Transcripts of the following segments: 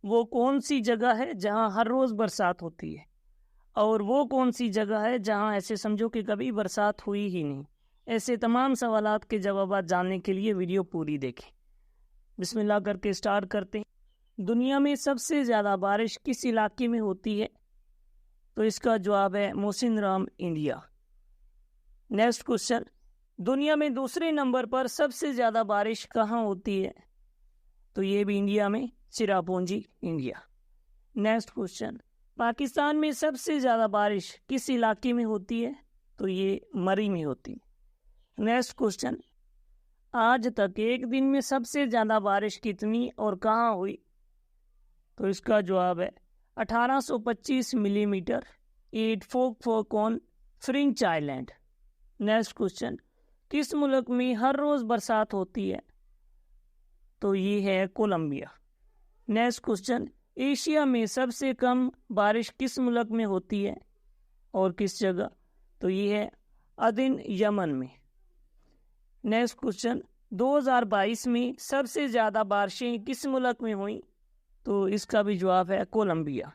वो कौन सी जगह है जहाँ हर रोज़ बरसात होती है? और वो कौन सी जगह है जहाँ ऐसे समझो कि कभी बरसात हुई ही नहीं? ऐसे तमाम सवालात के जवाब जानने के लिए वीडियो पूरी देखें। बिस्मिल्लाह करके स्टार्ट करते हैं। दुनिया में सबसे ज़्यादा बारिश किस इलाके में होती है? तो इसका जवाब है मोसिनराम, इंडिया। नेक्स्ट क्वेश्चन, दुनिया में दूसरे नंबर पर सबसे ज़्यादा बारिश कहाँ होती है? तो ये भी इंडिया में, Cherrapunji, India. Next question, Pakistan में सबसे ज़्यादा बारिश किस इलाके में होती है? तो ये मरी में होती है। नेक्स्ट क्वेश्चन, आज तक एक दिन में सबसे ज़्यादा बारिश कितनी और कहाँ हुई? तो इसका जवाब है 1825 मिलीमीटर, एट फोक on French island. Next question, किस मुल्क में हर रोज़ बरसात होती है? तो ये है कोलंबिया। नेक्स्ट क्वेश्चन, एशिया में सबसे कम बारिश किस मुल्क में होती है और किस जगह? तो ये है अदन, यमन में। नेक्स्ट क्वेश्चन, 2022 में सबसे ज़्यादा बारिशें किस मुल्क में हुई? तो इसका भी जवाब है कोलंबिया।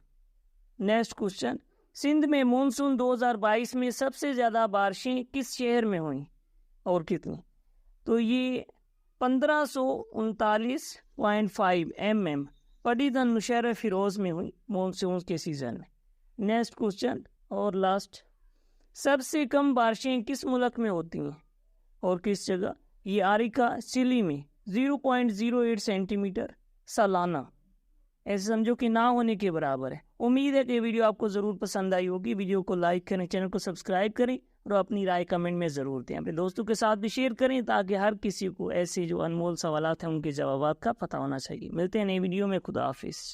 नेक्स्ट क्वेश्चन, सिंध में मानसून 2022 में सबसे ज़्यादा बारिशें किस शहर में हुई और कितनी? तो ये 1539.5 mm पटीदन, नुशैर फिरोज में हुई मानसून के सीजन में। नेक्स्ट क्वेश्चन और लास्ट, सबसे कम बारिशें किस मुल्क में होती हैं और किस जगह? ये आरिका, चिली में 0.08 सेंटीमीटर सालाना, ऐसे समझो कि ना होने के बराबर है। उम्मीद है कि वीडियो आपको ज़रूर पसंद आई होगी। वीडियो को लाइक करें, चैनल को सब्सक्राइब करें और अपनी राय कमेंट में ज़रूर दें। अपने दोस्तों के साथ भी शेयर करें ताकि हर किसी को ऐसे जो अनमोल सवालात हैं उनके जवाब का पता होना चाहिए। मिलते हैं नई वीडियो में। खुदा हाफिज़।